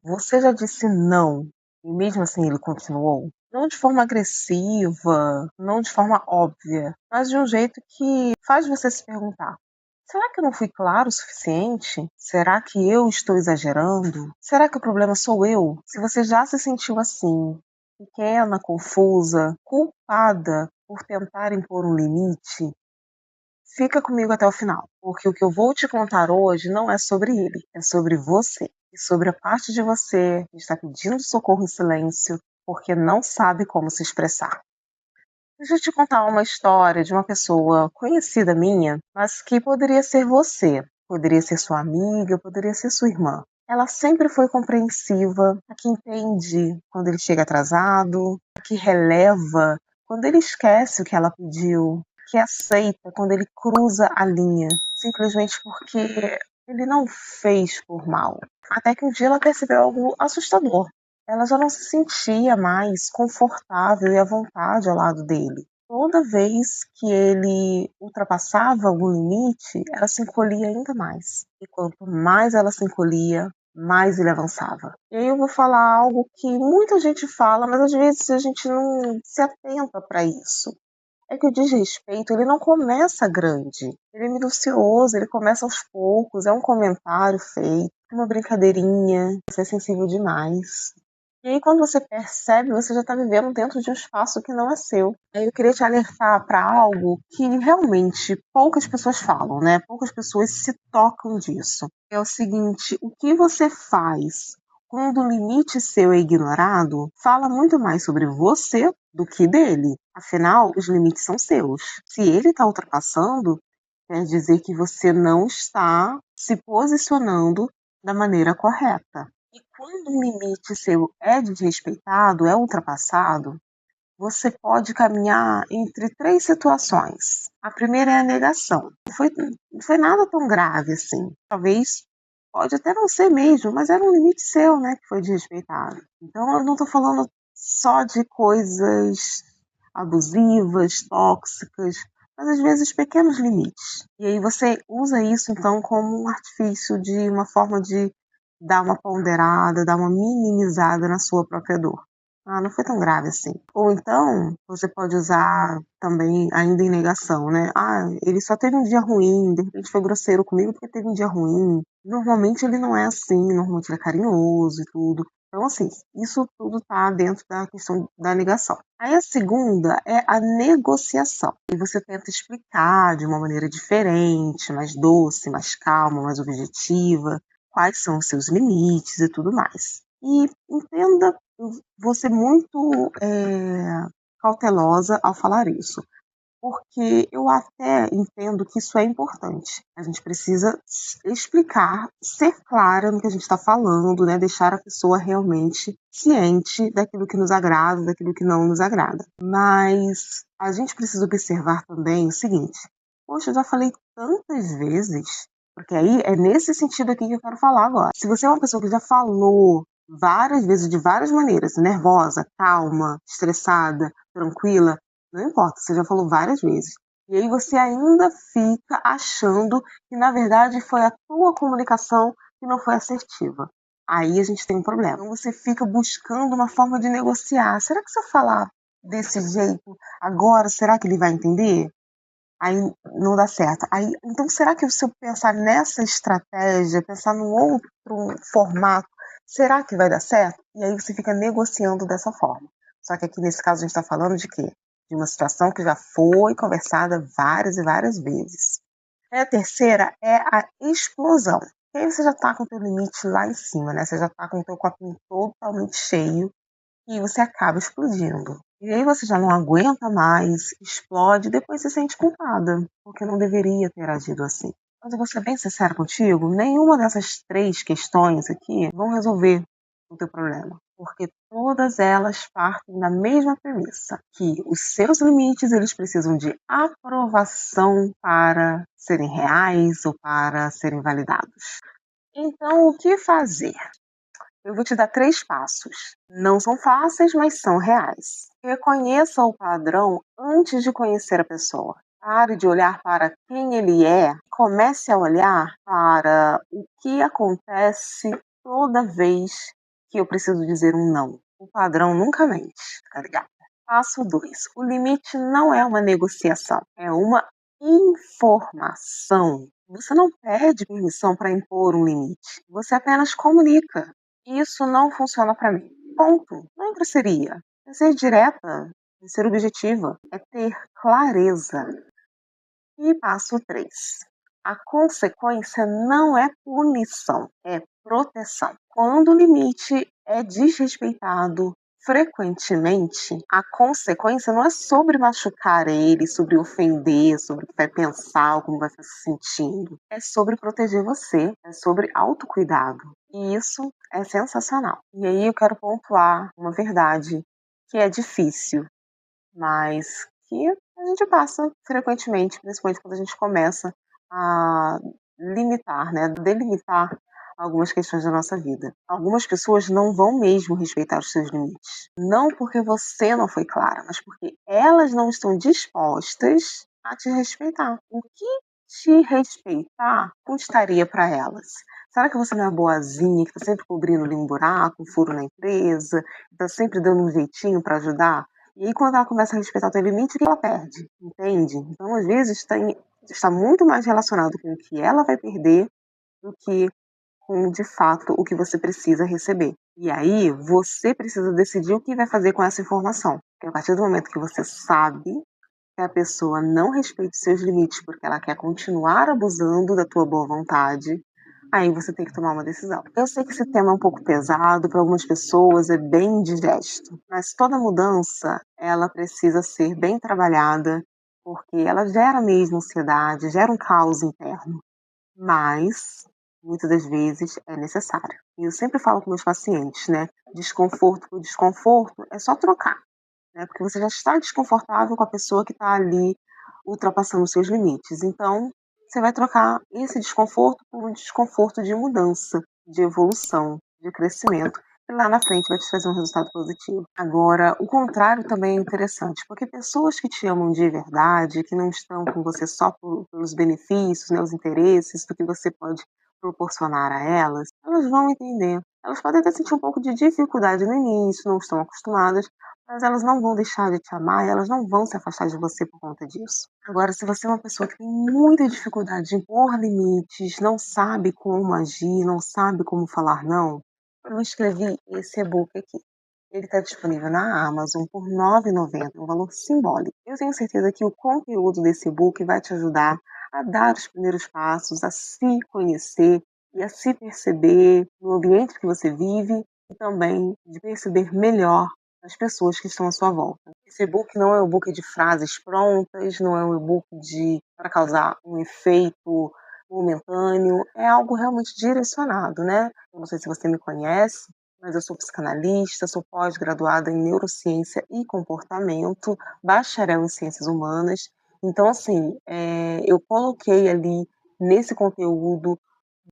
Você já disse não e mesmo assim ele continuou? Não de forma agressiva, não de forma óbvia, mas de um jeito que faz você se perguntar: será que eu não fui claro o suficiente? Será que eu estou exagerando? Será que o problema sou eu? Se você já se sentiu assim, pequena, confusa, culpada por tentar impor um limite, fica comigo até o final, porque o que eu vou te contar hoje não é sobre ele, é sobre você e sobre a parte de você que está pedindo socorro em silêncio porque não sabe como se expressar. Deixa eu te contar uma história de uma pessoa conhecida minha, mas que poderia ser você, poderia ser sua amiga, poderia ser sua irmã. Ela sempre foi compreensiva, a que entende quando ele chega atrasado, a que releva quando ele esquece o que ela pediu, que aceita quando ele cruza a linha, simplesmente porque ele não fez por mal. Até que um dia ela percebeu algo assustador. Ela já não se sentia mais confortável e à vontade ao lado dele. Toda vez que ele ultrapassava algum limite, ela se encolhia ainda mais. E quanto mais ela se encolhia, mais ele avançava. E aí eu vou falar algo que muita gente fala, mas às vezes a gente não se atenta para isso. É que o desrespeito, ele não começa grande. Ele é minucioso, ele começa aos poucos, é um comentário feito, uma brincadeirinha, você é sensível demais. E aí, quando você percebe, você já está vivendo dentro de um espaço que não é seu. Aí eu queria te alertar para algo que realmente poucas pessoas falam, né? Poucas pessoas se tocam disso. É o seguinte: o que você faz quando o limite seu é ignorado fala muito mais sobre você do que dele. Afinal, os limites são seus. Se ele está ultrapassando, quer dizer que você não está se posicionando da maneira correta. E quando um limite seu é desrespeitado, é ultrapassado, você pode caminhar entre três situações. A primeira é a negação. Não foi nada tão grave assim. Talvez pode até não ser mesmo, mas era um limite seu, né, que foi desrespeitado. Então eu não estou falando só de coisas abusivas, tóxicas, mas às vezes pequenos limites. E aí você usa isso então como um artifício de uma forma de dar uma ponderada, dar uma minimizada na sua própria dor. Ah, não foi tão grave assim. Ou então, você pode usar também ainda em negação, né? Ah, ele só teve um dia ruim, de repente foi grosseiro comigo porque teve um dia ruim. Normalmente ele não é assim, normalmente ele é carinhoso e tudo. Então, assim, isso tudo tá dentro da questão da negação. Aí a segunda é a negociação. E você tenta explicar de uma maneira diferente, mais doce, mais calma, mais objetiva, quais são os seus limites e tudo mais. E entenda, vou ser muito cautelosa ao falar isso, porque eu até entendo que isso é importante. A gente precisa explicar, ser clara no que a gente está falando, né? Deixar a pessoa realmente ciente daquilo que nos agrada, daquilo que não nos agrada. Mas a gente precisa observar também o seguinte: poxa, eu já falei tantas vezes, porque aí é nesse sentido aqui que eu quero falar agora. Se você é uma pessoa que já falou várias vezes, de várias maneiras, nervosa, calma, estressada, tranquila, não importa, você já falou várias vezes. E aí você ainda fica achando que, na verdade, foi a tua comunicação que não foi assertiva. Aí a gente tem um problema. Então você fica buscando uma forma de negociar. Será que se eu falar desse jeito agora, será que ele vai entender? Aí não dá certo. Aí, então será que se eu pensar nessa estratégia, pensar num outro formato, será que vai dar certo? E aí você fica negociando dessa forma. Só que aqui nesse caso a gente está falando de quê? De uma situação que já foi conversada várias e várias vezes. E a terceira é a explosão. E aí você já está com o teu limite lá em cima, né? Você já está com o teu copinho totalmente cheio e você acaba explodindo. E aí você já não aguenta mais, explode e depois se sente culpada, porque não deveria ter agido assim. Mas eu vou ser bem sincera contigo, nenhuma dessas três questões aqui vão resolver o teu problema, porque todas elas partem da mesma premissa, que os seus limites eles precisam de aprovação para serem reais ou para serem validados. Então, o que fazer? Eu vou te dar três passos. Não são fáceis, mas são reais. Reconheça o padrão antes de conhecer a pessoa. Pare de olhar para quem ele é. Comece a olhar para o que acontece toda vez que eu preciso dizer um não. O padrão nunca mente, tá ligado? Passo 2. O limite não é uma negociação, é uma informação. Você não pede permissão para impor um limite, você apenas comunica. Isso não funciona para mim. Ponto. Não é grosseria. É ser direta, é ser objetiva, é ter clareza. E passo 3. A consequência não é punição, é proteção. Quando o limite é desrespeitado frequentemente, a consequência não é sobre machucar ele, sobre ofender, sobre o que vai pensar, como vai estar se sentindo. É sobre proteger você, é sobre autocuidado. E isso é sensacional. E aí eu quero pontuar uma verdade que é difícil, mas que a gente passa frequentemente, principalmente quando a gente começa a limitar, né, delimitar algumas questões da nossa vida. Algumas pessoas não vão mesmo respeitar os seus limites. Não porque você não foi clara, mas porque elas não estão dispostas a te respeitar. O que te respeitar custaria para elas? Será que você não é boazinha, que está sempre cobrindo ali um buraco, um furo na empresa, está sempre dando um jeitinho para ajudar? E aí, quando ela começa a respeitar o teu limite, o que ela perde? Entende? Então, às vezes, está muito mais relacionado com o que ela vai perder do que com, de fato, o que você precisa receber. E aí, você precisa decidir o que vai fazer com essa informação. Porque a partir do momento que você sabe que a pessoa não respeita os seus limites porque ela quer continuar abusando da tua boa vontade, aí você tem que tomar uma decisão. Eu sei que esse tema é um pouco pesado, para algumas pessoas é bem indigesto, mas toda mudança, ela precisa ser bem trabalhada, porque ela gera mesmo ansiedade, gera um caos interno, mas muitas das vezes é necessário. E eu sempre falo com meus pacientes, né? Desconforto por desconforto é só trocar, né? Porque você já está desconfortável com a pessoa que está ali ultrapassando os seus limites. Então, você vai trocar esse desconforto por um desconforto de mudança, de evolução, de crescimento. E lá na frente vai te trazer um resultado positivo. Agora, o contrário também é interessante, porque pessoas que te amam de verdade, que não estão com você só pelos benefícios, né, os interesses do que você pode proporcionar a elas vão entender. Elas podem até sentir um pouco de dificuldade no início, não estão acostumadas, mas elas não vão deixar de te amar, elas não vão se afastar de você por conta disso. Agora, se você é uma pessoa que tem muita dificuldade de impor limites, não sabe como agir, não sabe como falar não, eu escrevi esse e-book aqui. Ele está disponível na Amazon por R$ 9,90, um valor simbólico. Eu tenho certeza que o conteúdo desse e-book vai te ajudar a dar os primeiros passos, a se conhecer e a se perceber no ambiente que você vive e também de perceber melhor as pessoas que estão à sua volta. Esse e-book não é um e-book de frases prontas, não é um e-book para causar um efeito momentâneo, é algo realmente direcionado, né? Eu não sei se você me conhece, mas eu sou psicanalista, sou pós-graduada em neurociência e comportamento, bacharel em ciências humanas. Então, assim, eu coloquei ali nesse conteúdo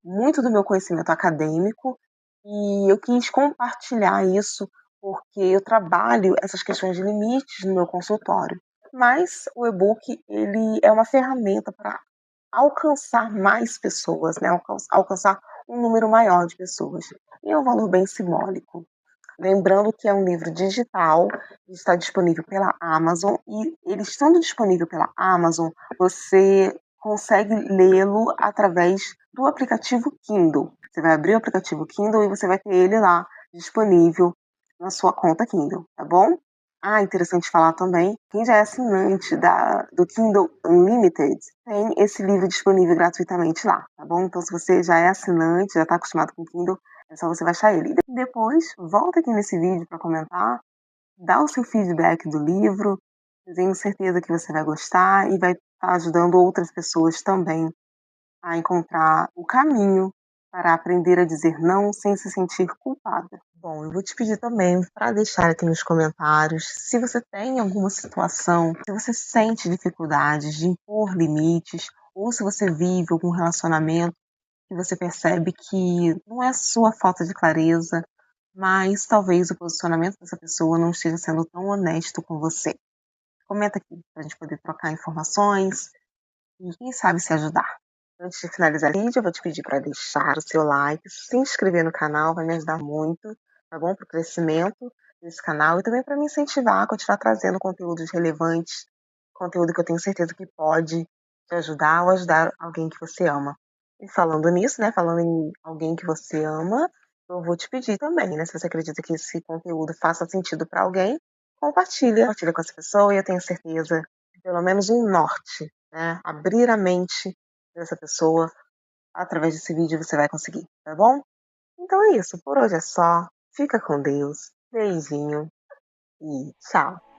muito do meu conhecimento acadêmico e eu quis compartilhar isso porque eu trabalho essas questões de limites no meu consultório. Mas o e-book ele é uma ferramenta para alcançar mais pessoas, né? Alcançar um número maior de pessoas. E é um valor bem simbólico. Lembrando que é um livro digital, está disponível pela Amazon e ele estando disponível pela Amazon, você consegue lê-lo através do aplicativo Kindle. Você vai abrir o aplicativo Kindle e você vai ter ele lá disponível na sua conta Kindle, tá bom? Ah, interessante falar também, quem já é assinante do Kindle Unlimited tem esse livro disponível gratuitamente lá, tá bom? Então, se você já é assinante, já está acostumado com Kindle, é só você baixar ele. E depois, volta aqui nesse vídeo para comentar, dá o seu feedback do livro, eu tenho certeza que você vai gostar e vai estar ajudando outras pessoas também a encontrar o caminho para aprender a dizer não sem se sentir culpada. Bom, eu vou te pedir também para deixar aqui nos comentários se você tem alguma situação, se você sente dificuldades de impor limites, ou se você vive algum relacionamento que você percebe que não é sua falta de clareza, mas talvez o posicionamento dessa pessoa não esteja sendo tão honesto com você. Comenta aqui para a gente poder trocar informações e quem sabe se ajudar. Antes de finalizar o vídeo, eu vou te pedir para deixar o seu like, se inscrever no canal, vai me ajudar muito. tá bom? Para o crescimento desse canal e também para me incentivar a continuar trazendo conteúdos relevantes, conteúdo que eu tenho certeza que pode te ajudar ou ajudar alguém que você ama. E falando nisso, né, falando em alguém que você ama, eu vou te pedir também, né, se você acredita que esse conteúdo faça sentido para alguém, compartilha com essa pessoa e eu tenho certeza que pelo menos um norte, né, abrir a mente dessa pessoa através desse vídeo você vai conseguir, tá bom? Então é isso, por hoje é só. Fica com Deus. Beijinho e tchau.